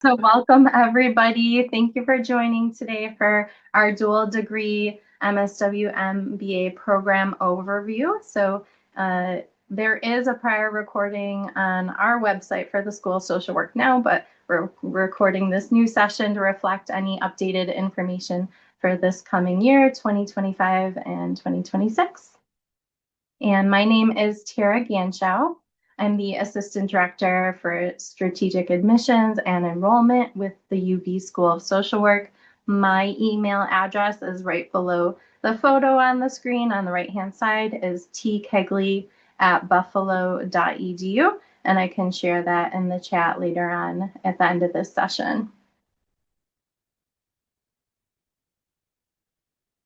So welcome everybody. Thank you for joining today for our dual degree MSW MBA program overview. There is a prior recording on our website for the School of Social Work now, but we're recording this new session to reflect any updated information for this coming year, 2025 and 2026. And my name is Tara Ganschow. I'm the Assistant Director for Strategic Admissions and Enrollment with the UB School of Social Work. My email address is right below the photo on the screen. On the right-hand side is tkegley@buffalo.edu, and I can share that in the chat later on at the end of this session.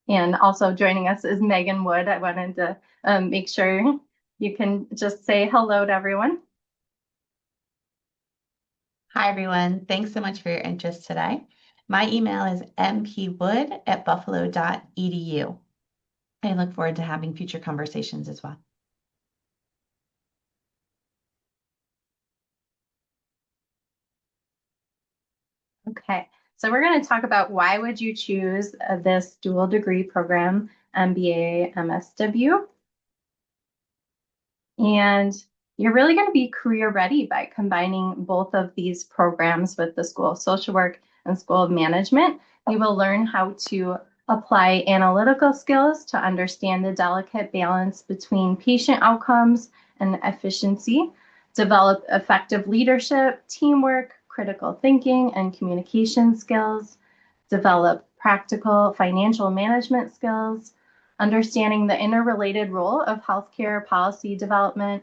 And also joining us is Meghan Wood. I wanted to make sure you can just say hello to everyone. Hi, everyone. Thanks so much for your interest today. My email is mpwood@buffalo.edu. I look forward to having future conversations as well. Okay, so we're going to talk about why would you choose this dual degree program, MBA, MSW. And you're really going to be career ready by combining both of these programs with the School of Social Work and School of Management. You will learn how to apply analytical skills to understand the delicate balance between patient outcomes and efficiency, develop effective leadership, teamwork, critical thinking, and communication skills, develop practical financial management skills, understanding the interrelated role of healthcare policy development,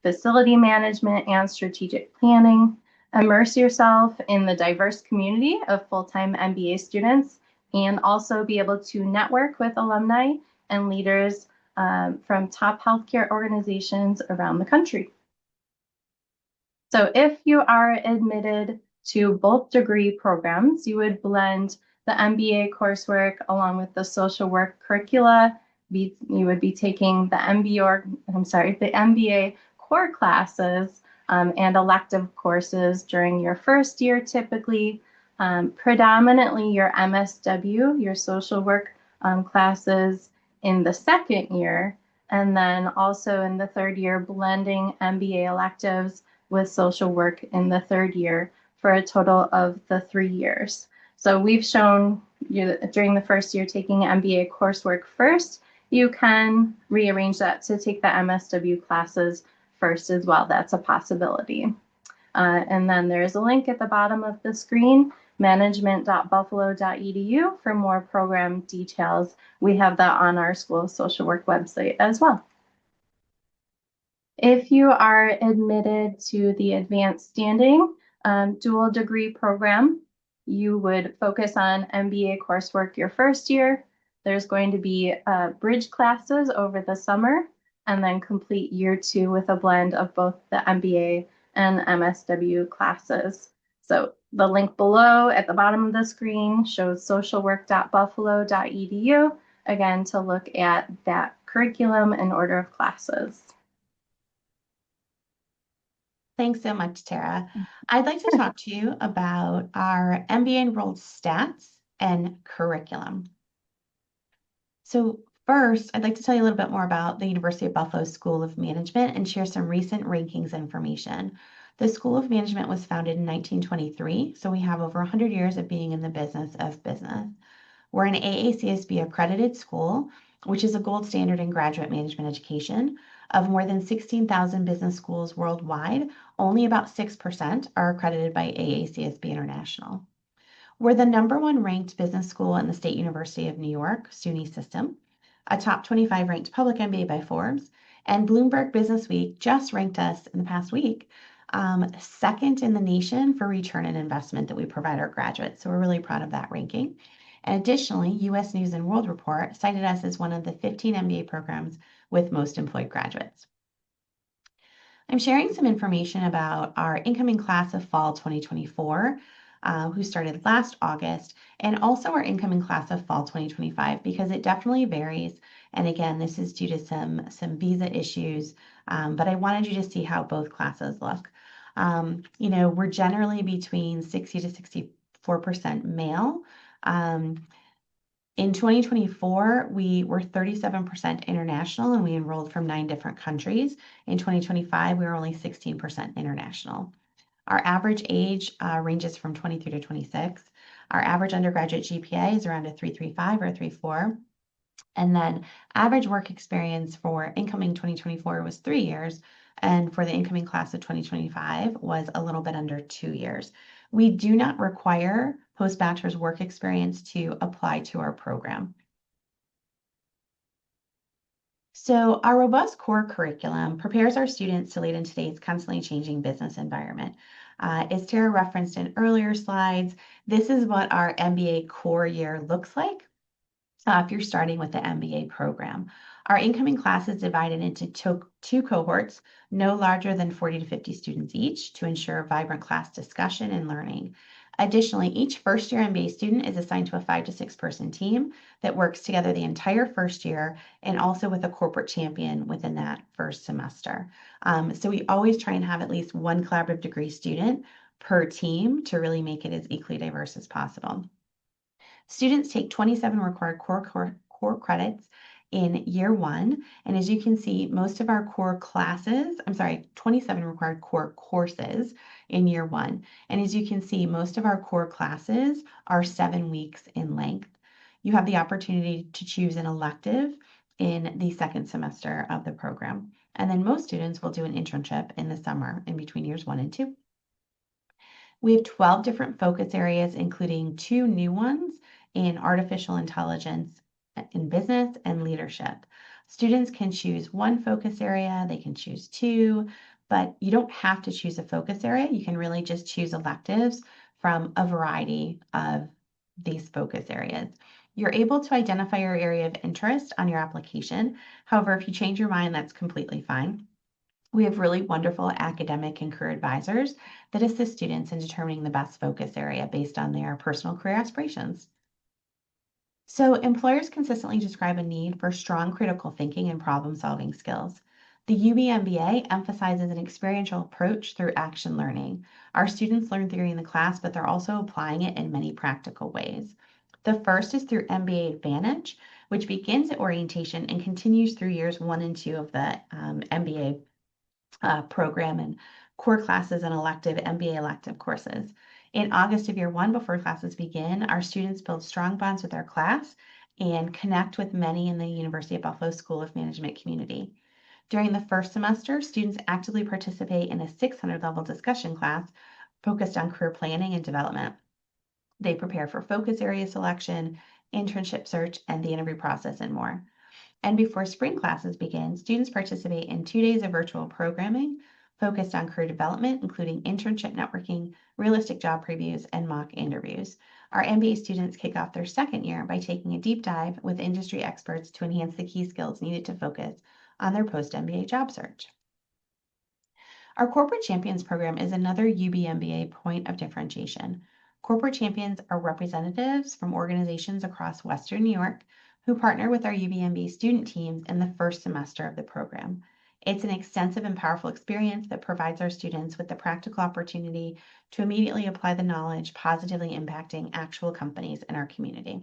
facility management, and strategic planning. Immerse yourself in the diverse community of full-time MBA students and also be able to network with alumni and leaders from top healthcare organizations around the country. So if you are admitted to both degree programs, you would blend the MBA coursework along with the social work curricula. You would be taking the MBA core classes and elective courses during your first year typically. Predominantly your MSW, your social work classes in the second year, and then also in the third year blending MBA electives with social work in the third year for a total of the 3 years. So we've shown you during the first year taking MBA coursework first, you can rearrange that to take the MSW classes first as well. That's a possibility. And then there's a link at the bottom of the screen, management.buffalo.edu for more program details. We have that on our School of Social Work website as well. If you are admitted to the advanced standing dual degree program, you would focus on MBA coursework your first year. There's going to be bridge classes over the summer and then complete year 2 with a blend of both the MBA and MSW classes. So the link below at the bottom of the screen shows socialwork.buffalo.edu, again, to look at that curriculum and order of classes. Thanks so much, Tara. I'd like to talk to you about our MBA enrolled stats and curriculum. So first, I'd like to tell you a little bit more about the University of Buffalo School of Management and share some recent rankings information. The School of Management was founded in 1923, so we have over 100 years of being in the business of business. We're an AACSB accredited school, which is a gold standard in graduate management education. Of more than 16,000 business schools worldwide, only about 6% are accredited by AACSB International. We're the #1 ranked business school in the State University of New York, SUNY system, a top 25 ranked public MBA by Forbes, and Bloomberg Business Week just ranked us in the past week second in the nation for return on investment that we provide our graduates. So we're really proud of that ranking. And additionally, US News and World Report cited us as one of the 15 MBA programs with most employed graduates. I'm sharing some information about our incoming class of fall 2024, who started last August, and also our incoming class of fall 2025, because it definitely varies. And again, this is due to some visa issues, but I wanted you to see how both classes look. We're generally between 60 to 64% male. In 2024, we were 37% international and we enrolled from 9 different countries. In 2025, we were only 16% international. Our average age ranges from 23 to 26. Our average undergraduate GPA is around a 3.35 or a 3.4. And then average work experience for incoming 2024 was 3 years. And for the incoming class of 2025 was a little bit under 2 years. We do not require post-bachelor's work experience to apply to our program. So our robust core curriculum prepares our students to lead in today's constantly changing business environment. As Tara referenced in earlier slides, this is what our MBA core year looks like if you're starting with the MBA program. Our incoming class is divided into two cohorts, no larger than 40 to 50 students each, to ensure vibrant class discussion and learning. Additionally, each first-year MBA student is assigned to a 5 to 6 person team that works together the entire first year and also with a corporate champion within that first semester. So we always try and have at least one collaborative degree student per team to really make it as equally diverse as possible. Students take 27 required core credits in year one. And as you can see, most of our core classes, 27 required core courses in year one. And as you can see, most of our core classes are 7 weeks in length. You have the opportunity to choose an elective in the second semester of the program. And then most students will do an internship in the summer in between years 1 and 2. We have 12 different focus areas, including 2 new ones in artificial intelligence in business and leadership. Students can choose one focus area, they can choose 2, but you don't have to choose a focus area. You can really just choose electives from a variety of these focus areas. You're able to identify your area of interest on your application. However, if you change your mind, that's completely fine. We have really wonderful academic and career advisors that assist students in determining the best focus area based on their personal career aspirations. So employers consistently describe a need for strong critical thinking and problem-solving skills. The UB MBA emphasizes an experiential approach through action learning. Our students learn theory in the class, but they're also applying it in many practical ways. The first is through MBA Advantage, which begins at orientation and continues through years 1 and 2 of the MBA program and core classes and elective MBA elective courses. In August of year 1, before classes begin, our students build strong bonds with their class and connect with many in the University of Buffalo School of Management community. During the first semester, students actively participate in a 600 level discussion class focused on career planning and development. They prepare for focus area selection, internship search, and the interview process and more. And before spring classes begin, students participate in 2 days of virtual programming focused on career development, including internship networking, realistic job previews, and mock interviews. Our MBA students kick off their second year by taking a deep dive with industry experts to enhance the key skills needed to focus on their post-MBA job search. Our Corporate Champions program is another UB MBA point of differentiation. Corporate Champions are representatives from organizations across Western New York who partner with our UBMB student teams in the first semester of the program. It's an extensive and powerful experience that provides our students with the practical opportunity to immediately apply the knowledge, positively impacting actual companies in our community.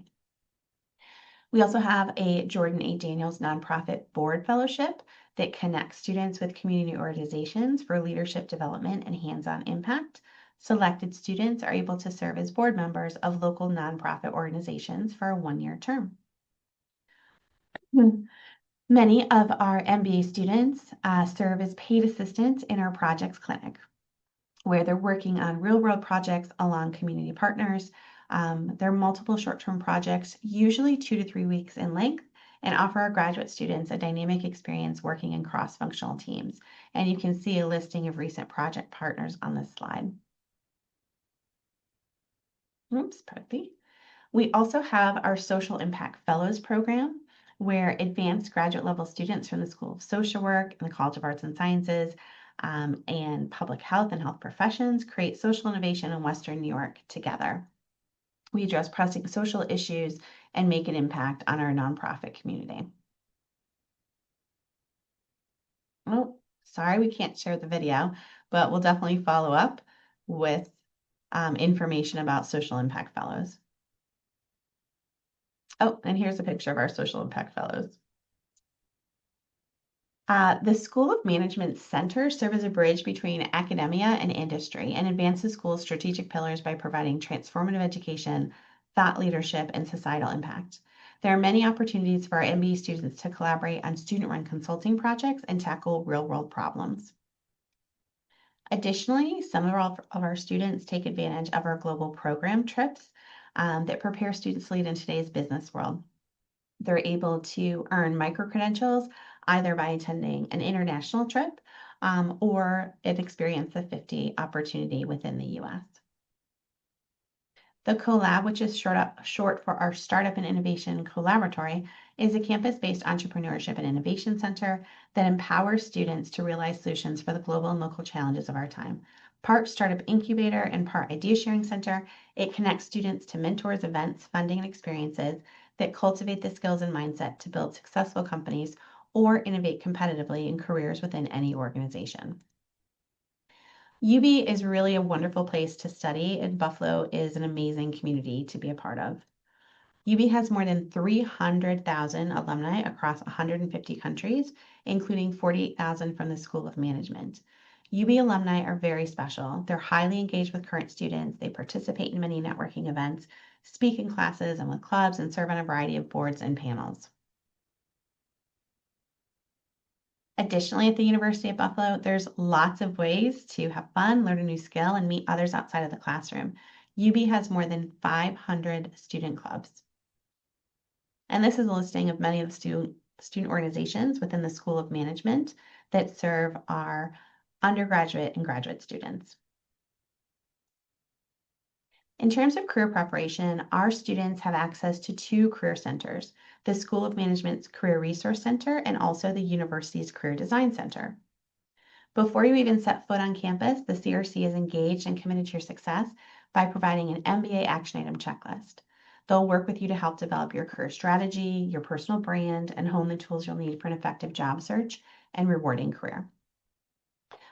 We also have a Jordan A. Daniels Nonprofit Board Fellowship that connects students with community organizations for leadership development and hands-on impact. Selected students are able to serve as board members of local nonprofit organizations for a 1-year term. Many of our MBA students serve as paid assistants in our projects clinic, where they're working on real-world projects along community partners. There are multiple short-term projects, usually 2 to 3 weeks in length, and offer our graduate students a dynamic experience working in cross-functional teams. And you can see a listing of recent project partners on this slide. Oops, pardon me. We also have our Social Impact Fellows program, where advanced graduate level students from the School of Social Work and the College of Arts and Sciences and Public Health and Health Professions create social innovation in Western New York together. We address pressing social issues and make an impact on our nonprofit community. Oh, sorry, we can't share the video, but we'll definitely follow up with information about social impact fellows. Oh, and here's a picture of our social impact fellows. The School of Management Center serves as a bridge between academia and industry and advances schools' strategic pillars by providing transformative education, thought leadership, and societal impact. There are many opportunities for our MBA students to collaborate on student-run consulting projects and tackle real-world problems. Additionally, some of our students take advantage of our global program trips that prepare students to lead in today's business world. They're able to earn micro-credentials either by attending an international trip or an Experience the 50 opportunity within the US. The Collab, which is short for our Startup and Innovation Collaboratory, is a campus-based entrepreneurship and innovation center that empowers students to realize solutions for the global and local challenges of our time. Part startup incubator and part idea sharing center, it connects students to mentors, events, funding, and experiences that cultivate the skills and mindset to build successful companies or innovate competitively in careers within any organization. UB is really a wonderful place to study, and Buffalo is an amazing community to be a part of. UB has more than 300,000 alumni across 150 countries, including 48,000 from the School of Management. UB alumni are very special. They're highly engaged with current students. They participate in many networking events, speak in classes and with clubs, and serve on a variety of boards and panels. Additionally, at the University of Buffalo, there's lots of ways to have fun, learn a new skill, and meet others outside of the classroom. UB has more than 500 student clubs. And this is a listing of many of the student organizations within the School of Management that serve our undergraduate and graduate students. In terms of career preparation, our students have access to 2 career centers, the School of Management's Career Resource Center and also the university's Career Design Center. Before you even set foot on campus, the CRC is engaged and committed to your success by providing an MBA action item checklist. They'll work with you to help develop your career strategy, your personal brand, and hone the tools you'll need for an effective job search and rewarding career.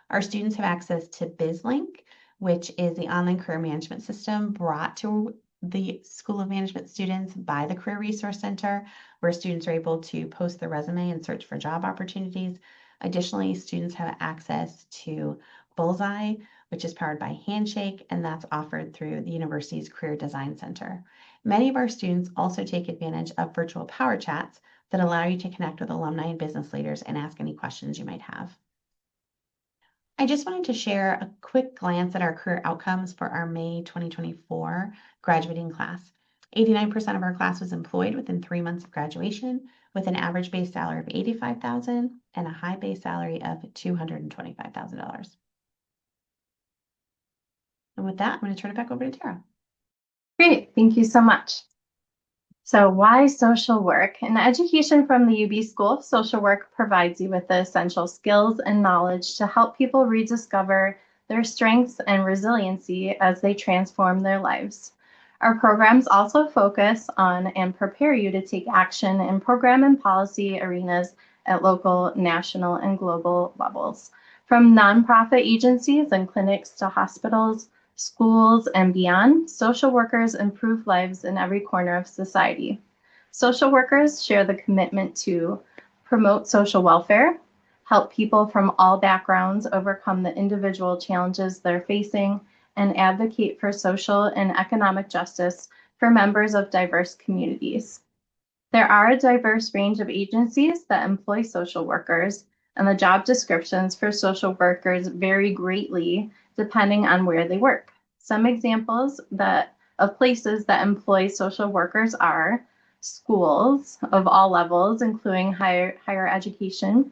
Our students have access to BizLink, which is the online career management system brought to the School of Management students by the Career Resource Center, where students are able to post their resume and search for job opportunities. Additionally, students have access to Bullseye, which is powered by Handshake, and that's offered through the university's Career Design Center. Many of our students also take advantage of virtual power chats that allow you to connect with alumni and business leaders and ask any questions you might have. I just wanted to share a quick glance at our career outcomes for our May 2024 graduating class. 89% of our class was employed within 3 months of graduation, with an average base salary of $85,000 and a high base salary of $225,000. And with that, I'm going to turn it back over to Tara. Great, thank you so much. So why social work? An education from the UB School of Social Work provides you with the essential skills and knowledge to help people rediscover their strengths and resiliency as they transform their lives. Our programs also focus on and prepare you to take action in program and policy arenas at local, national, and global levels. From nonprofit agencies and clinics to hospitals, schools, and beyond, social workers improve lives in every corner of society. Social workers share the commitment to promote social welfare, help people from all backgrounds overcome the individual challenges they're facing, and advocate for social and economic justice for members of diverse communities. There are a diverse range of agencies that employ social workers, and the job descriptions for social workers vary greatly depending on where they work. Some examples of places that employ social workers are schools of all levels, including higher education,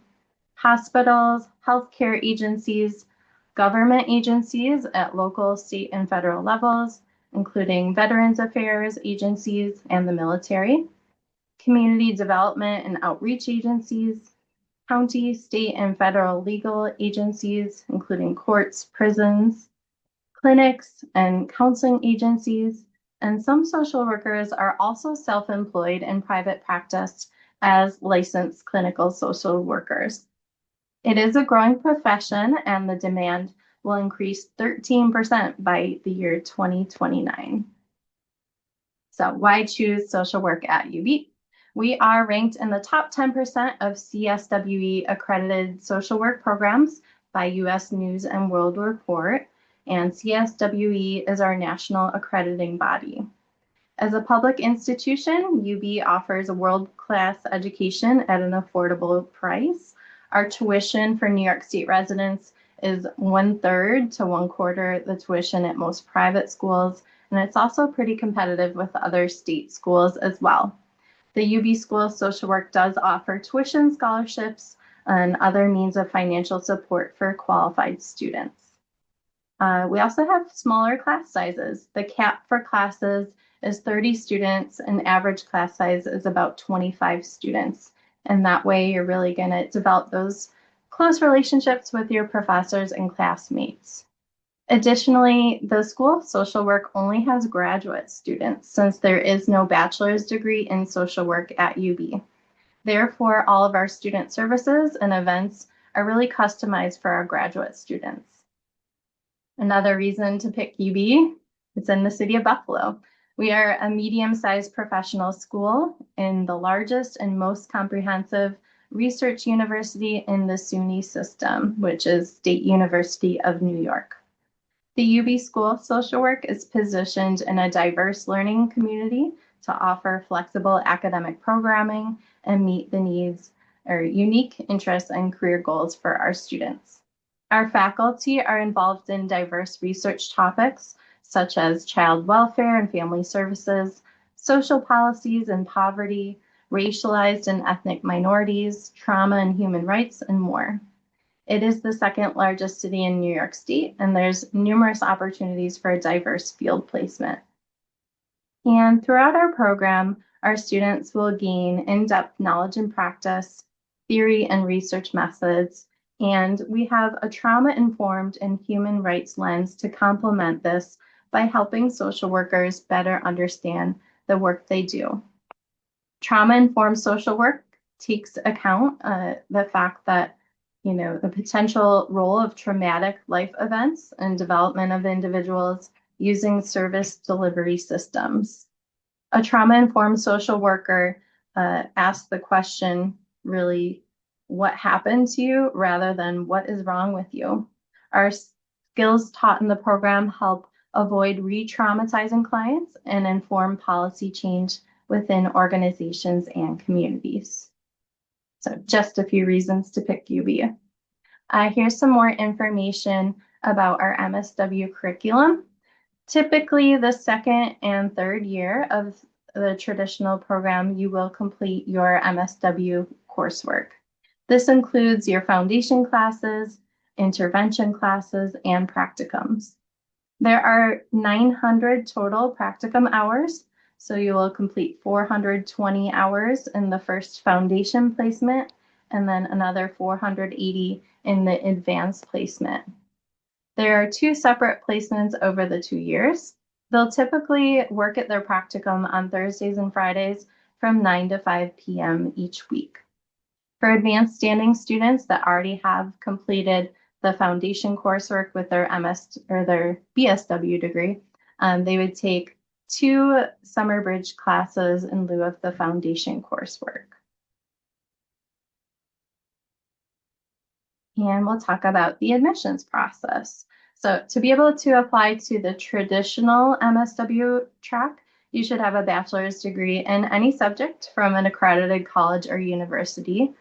hospitals, healthcare agencies, government agencies at local, state, and federal levels, including Veterans Affairs agencies and the military, community development and outreach agencies, county, state, and federal legal agencies, including courts, prisons, clinics, and counseling agencies, and some social workers are also self-employed in private practice as licensed clinical social workers. It is a growing profession, and the demand will increase 13% by the year 2029. So why choose social work at UB? We are ranked in the top 10% of CSWE accredited social work programs by US News and World Report, and CSWE is our national accrediting body. As a public institution, UB offers a world-class education at an affordable price. Our tuition for New York State residents is 1/3 to 1/4 the tuition at most private schools, and it's also pretty competitive with other state schools as well. The UB School of Social Work does offer tuition scholarships and other means of financial support for qualified students. We also have smaller class sizes. The cap for classes is 30 students, and average class size is about 25 students. And that way you're really going to develop those close relationships with your professors and classmates. Additionally, the School of Social Work only has graduate students since there is no bachelor's degree in social work at UB. Therefore, all of our student services and events are really customized for our graduate students. Another reason to pick UB, it's in the city of Buffalo. We are a medium-sized professional school and the largest and most comprehensive research university in the SUNY system, which is State University of New York. The UB School of Social Work is positioned in a diverse learning community to offer flexible academic programming and meet the needs or unique interests and career goals for our students. Our faculty are involved in diverse research topics such as child welfare and family services, social policies and poverty, racialized and ethnic minorities, trauma and human rights, and more. It is the second largest city in New York State, and there's numerous opportunities for a diverse field placement. And throughout our program, our students will gain in-depth knowledge and practice, theory and research methods, and we have a trauma-informed and human rights lens to complement this by helping social workers better understand the work they do. Trauma-informed social work takes account the fact that the potential role of traumatic life events and development of individuals using service delivery systems. A trauma-informed social worker asks the question, really, what happened to you rather than what is wrong with you. Our skills taught in the program help avoid re-traumatizing clients and inform policy change within organizations and communities. So just a few reasons to pick UB. Here's some more information about our MSW curriculum. Typically, the second and third year of the traditional program, you will complete your MSW coursework. This includes your foundation classes, intervention classes, and practicums. There are 900 total practicum hours, so you will complete 420 hours in the first foundation placement, and then another 480 in the advanced placement. There are 2 separate placements over the 2 years. They'll typically work at their practicum on Thursdays and Fridays from 9 to 5 p.m. each week. For advanced standing students that already have completed the foundation coursework with their MS or their BSW degree, they would take 2 summer bridge classes in lieu of the foundation coursework. And we'll talk about the admissions process. So to be able to apply to the traditional MSW track, you should have a bachelor's degree in any subject from an accredited college or university.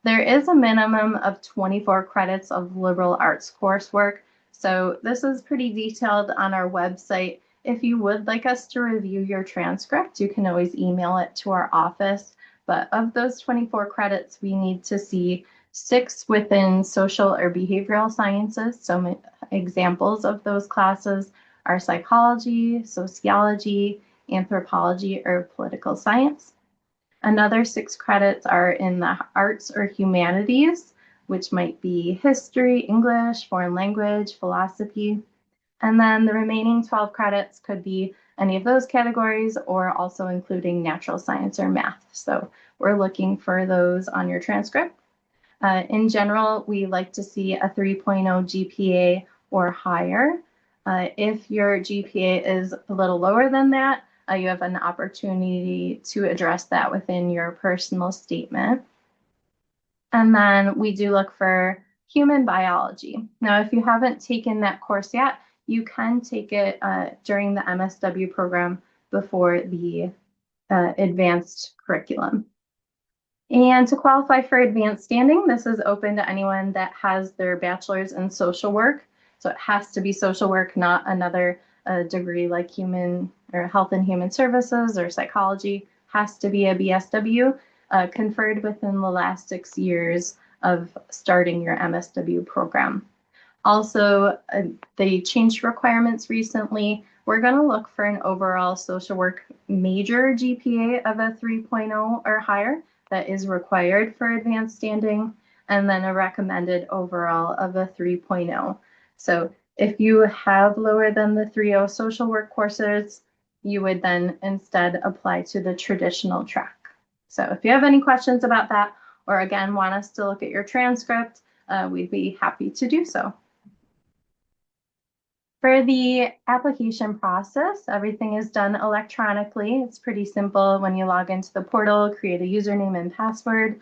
There is a minimum of 24 credits of liberal arts coursework. So this is pretty detailed on our website. If you would like us to review your transcript, you can always email it to our office. But of those 24 credits, we need to see 6 within social or behavioral sciences. So examples of those classes are psychology, sociology, anthropology, or political science. Another 6 credits are in the arts or humanities, which might be history, English, foreign language, philosophy. And then the remaining 12 credits could be any of those categories or also including natural science or math. So we're looking for those on your transcript. In general, we like to see a 3.0 GPA or higher. If your GPA is a little lower than that, you have an opportunity to address that within your personal statement. And then we do look for human biology. Now, if you haven't taken that course yet, you can take it during the MSW program before the advanced curriculum. And to qualify for advanced standing, this is open to anyone that has their bachelor's in social work. So it has to be social work, not another degree like human or health and human services or psychology. Has to be a BSW conferred within the last 6 years of starting your MSW program. Also, they changed requirements recently. We're going to look for an overall social work major GPA of a 3.0 or higher that is required for advanced standing, and then a recommended overall of a 3.0. So if you have lower than the 3.0 social work courses, you would then instead apply to the traditional track. So if you have any questions about that, or again, want us to look at your transcript, we'd be happy to do so. For the application process, everything is done electronically. It's pretty simple. When you log into the portal, create a username and password.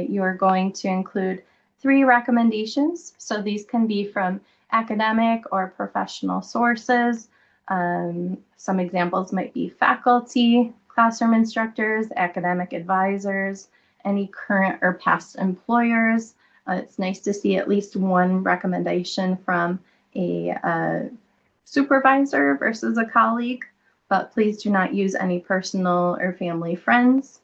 You are going to include 3 recommendations. So these can be from academic or professional sources. Some examples might be faculty, classroom instructors, academic advisors, any current or past employers. It's nice to see at least one recommendation from a supervisor versus a colleague, but please do not use any personal or family friends.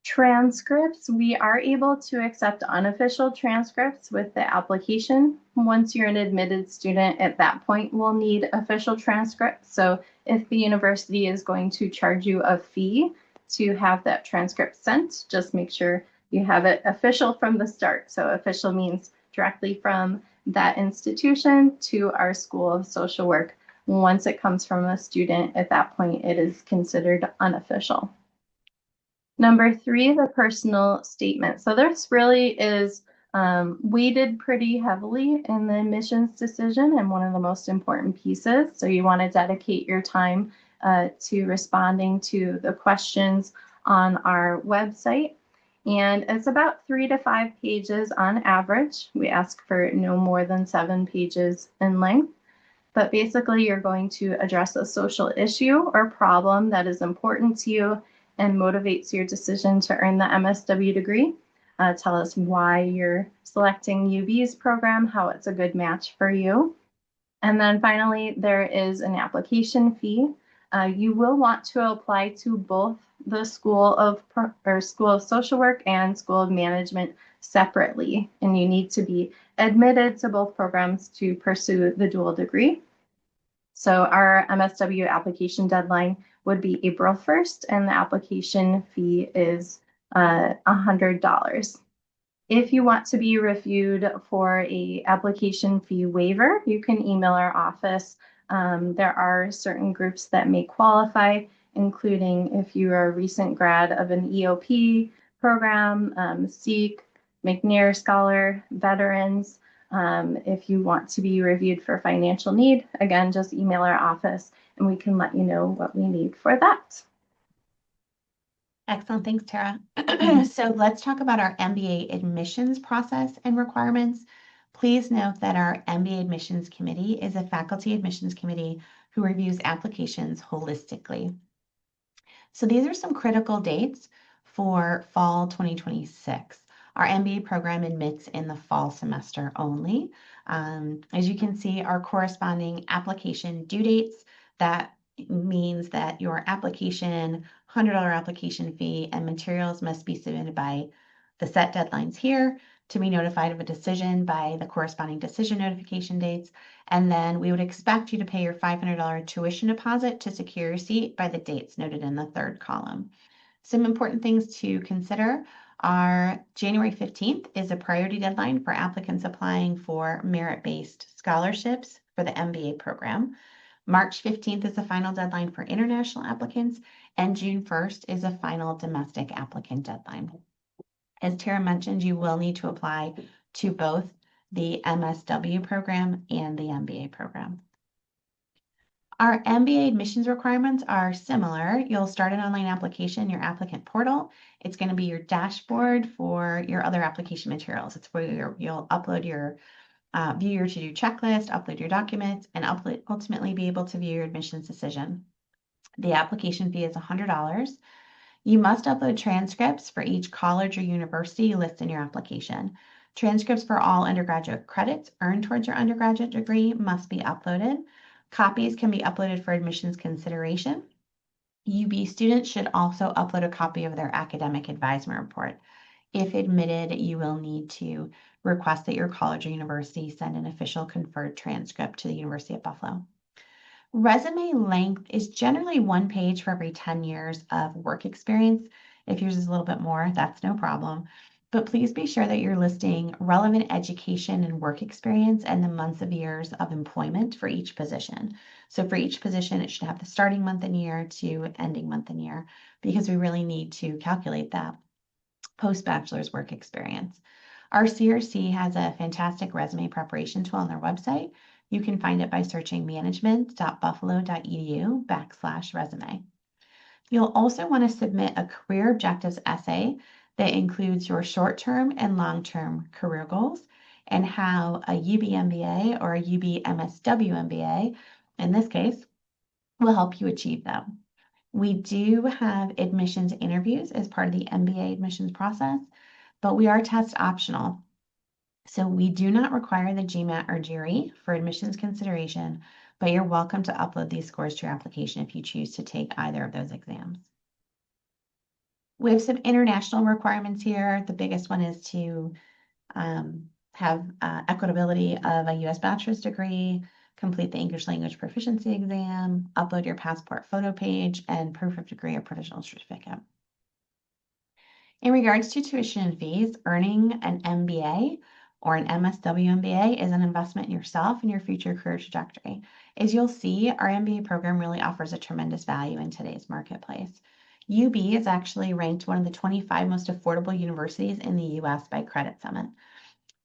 Transcripts, we are able to accept unofficial transcripts with the application. Once you're an admitted student, at that point, we'll need official transcripts. So if the university is going to charge you a fee to have that transcript sent, just make sure you have it official from the start. So official means directly from that institution to our School of Social Work. Once it comes from a student, at that point, it is considered unofficial. Number 3, the personal statement. So this really is weighted pretty heavily in the admissions decision and one of the most important pieces. So you want to dedicate your time to responding to the questions on our website. And it's about 3 to 5 pages on average. We ask for no more than 7 pages in length. But basically, you're going to address a social issue or problem that is important to you and motivates your decision to earn the MSW degree. Tell us why you're selecting UV's program, how it's a good match for you. And then finally, there is an application fee. You will want to apply to both the School of Social Work and School of Management separately, and you need to be admitted to both programs to pursue the dual degree. So our MSW application deadline would be April 1st, and the application fee is $100. If you want to be reviewed for a application fee waiver, you can email our office. There are certain groups that may qualify, including if you are a recent grad of an EOP program, SEEK, McNair Scholar, veterans. If you want to be reviewed for financial need, again, just email our office and we can let you know what we need for that. Excellent. Thanks, Tara. So let's talk about our MBA admissions process and requirements. Please note that our MBA admissions committee is a faculty admissions committee who reviews applications holistically. So these are some critical dates for fall 2026. Our MBA program admits in the fall semester only. As you can see, our corresponding application due dates, that means that your application, $100 application fee, and materials must be submitted by the set deadlines here to be notified of a decision by the corresponding decision notification dates. And then we would expect you to pay your $500 tuition deposit to secure your seat by the dates noted in the 3rd column. Some important things to consider are January 15th is a priority deadline for applicants applying for merit-based scholarships for the MBA program. March 15th is the final deadline for international applicants, and June 1st is a final domestic applicant deadline. As Tara mentioned, you will need to apply to both the MSW program, and the MBA program. Our MBA admissions requirements are similar. You'll start an online application, your applicant portal. It's going to be your dashboard for your other application materials. It's where you'll upload your view your to-do checklist, upload your documents, and ultimately be able to view your admissions decision. The application fee is $100. You must upload transcripts for each college or university you list in your application. Transcripts for all undergraduate credits earned towards your undergraduate degree must be uploaded. Copies can be uploaded for admissions consideration. UB students should also upload a copy of their academic advisement report. If admitted, you will need to request that your college or university send an official conferred transcript to the University of Buffalo. Resume length is generally 1 page for every 10 years of work experience. If yours is a little bit more, that's no problem. But please be sure that you're listing relevant education and work experience and the months of years of employment for each position. So for each position, it should have the starting month and year to ending month and year, because we really need to calculate that post-bachelor's work experience. Our CRC has a fantastic resume preparation tool on their website. You can find it by searching management.buffalo.edu/resume. You'll also want to submit a career objectives essay that includes your short-term and long-term career goals and how a UB MBA or a UB MSW MBA, in this case, will help you achieve them. We do have admissions interviews as part of the MBA admissions process, but we are test optional. So we do not require the GMAT or GRE for admissions consideration, but you're welcome to upload these scores to your application if you choose to take either of those exams. We have some international requirements here. The biggest one is to have equitability of a U.S. bachelor's degree, complete the English language proficiency exam, upload your passport photo page, and proof of degree or provisional certificate. In regards to tuition and fees, earning an MBA or an MSW MBA is an investment in yourself and your future career trajectory. As you'll see, our MBA program really offers a tremendous value in today's marketplace. UB is actually ranked one of the 25 most affordable universities in the U.S. by Credit Summit.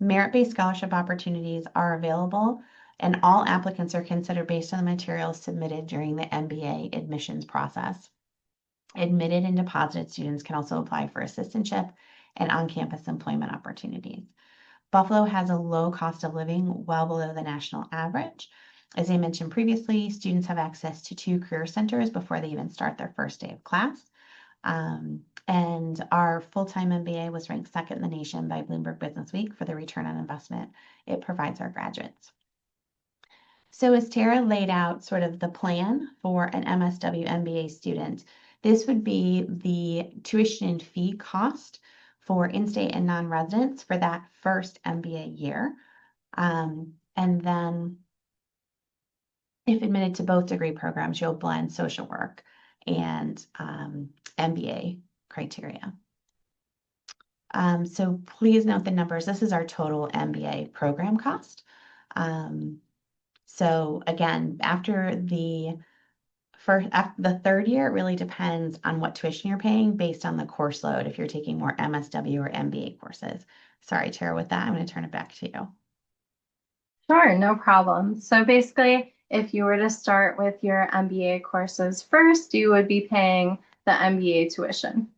Merit-based scholarship opportunities are available, and all applicants are considered based on the materials submitted during the MBA admissions process. Admitted and deposited students can also apply for assistantship and on-campus employment opportunities. Buffalo has a low cost of living, well below the national average. As I mentioned previously, students have access to 2 career centers before they even start their first day of class. And our full-time MBA was ranked 2nd in the nation by Bloomberg Businessweek for the return on investment it provides our graduates. So as Tara laid out sort of the plan for an MSW MBA student, this would be the tuition and fee cost for in-state and non-residents for that first MBA year. And then if admitted to both degree programs, you'll blend social work and MBA criteria. So please note the numbers. This is our total MBA program cost. So again, after the 3rd year, it really depends on what tuition you're paying based on the course load, if you're taking more MSW or MBA courses. Sorry, Tara, with that, I'm going to turn it back to you. Sure, no problem. So basically, if you were to start with your MBA courses first, you would be paying the MBA tuition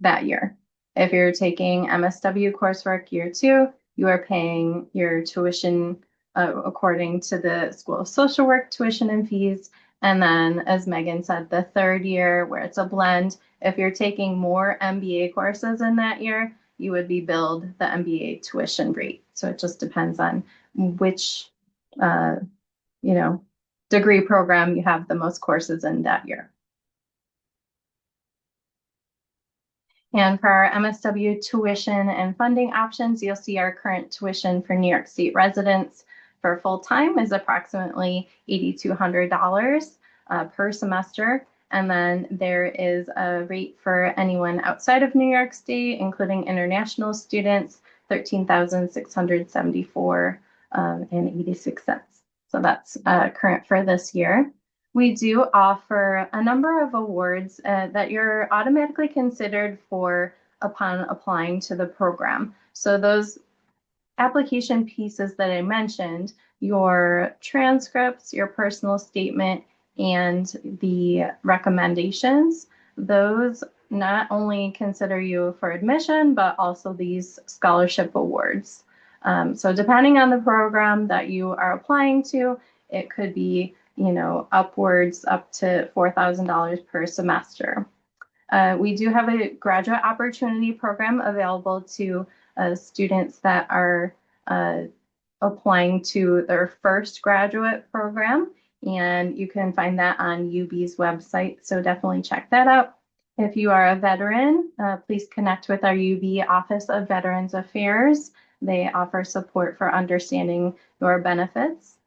that year. If you're taking MSW coursework year 2, you are paying your tuition according to the School of Social Work tuition and fees. And then, as Megan said, the 3rd year, where it's a blend, if you're taking more MBA courses in that year, you would be billed the MBA tuition rate. So it just depends on which, degree program you have the most courses in that year. And for our MSW tuition and funding options, you'll see our current tuition for New York State residents for full-time is approximately $8,200 per semester. And then there is a rate for anyone outside of New York State, including international students, $13,674 and 86 cents. So that's current for this year. We do offer a number of awards that you're automatically considered for upon applying to the program. So those application pieces that I mentioned, your transcripts, your personal statement, and the recommendations, those not only consider you for admission, but also these scholarship awards. So depending on the program that you are applying to, it could be, upwards up to $4,000 per semester. We do have a graduate opportunity program available to students that are uh, applying to their first graduate program, and you can find that on UB's website, so definitely check that out. If you are a veteran, please connect with our UB Office of Veterans Affairs. They offer support for understanding your benefits.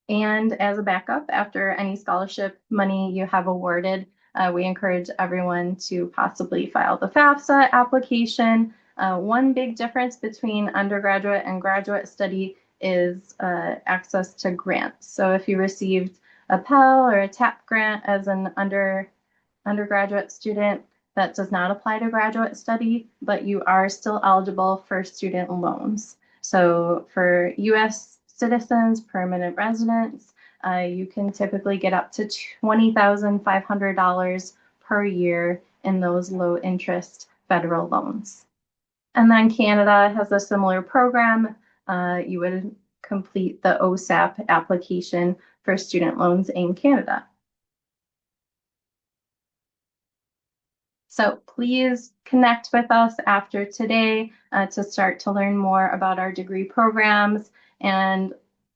And as a backup, after any scholarship money you have awarded, we encourage everyone to possibly file the FAFSA application. One big difference between undergraduate and graduate study is access to grants. So if you received a Pell or a TAP grant as an undergraduate student, that does not apply to graduate study, but you are still eligible for student loans. So for US citizens, permanent residents, you can typically get up to $20,500 per year in those low interest federal loans. And then Canada has a similar program. You would complete the OSAP application for student loans in Canada. So please connect with us after today to start to learn more about our degree programs. And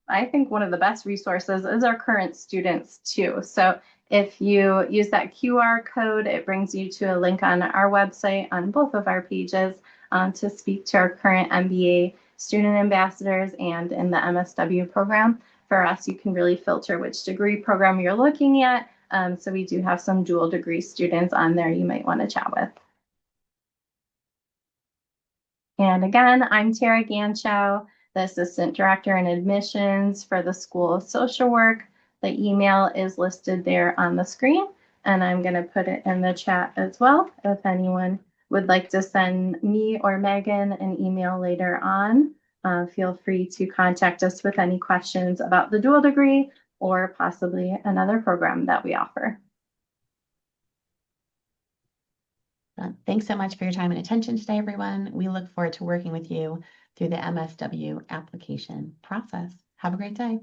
I think one of the best resources is our current students too. So if you use that QR code, it brings you to a link on our website on both of our pages to speak to our current MBA student ambassadors and in the MSW program. For us, you can really filter which degree program you're looking at. So we do have some dual degree students on there you might want to chat with. And again, I'm Tara Ganschow, the Assistant Director in Admissions for the School of Social Work. The email is listed there on the screen, and I'm going to put it in the chat as well. If anyone would like to send me or Meghan an email later on, feel free to contact us with any questions about the dual degree or possibly another program that we offer. Thanks so much for your time and attention today, everyone. We look forward to working with you through the MSW application process. Have a great day.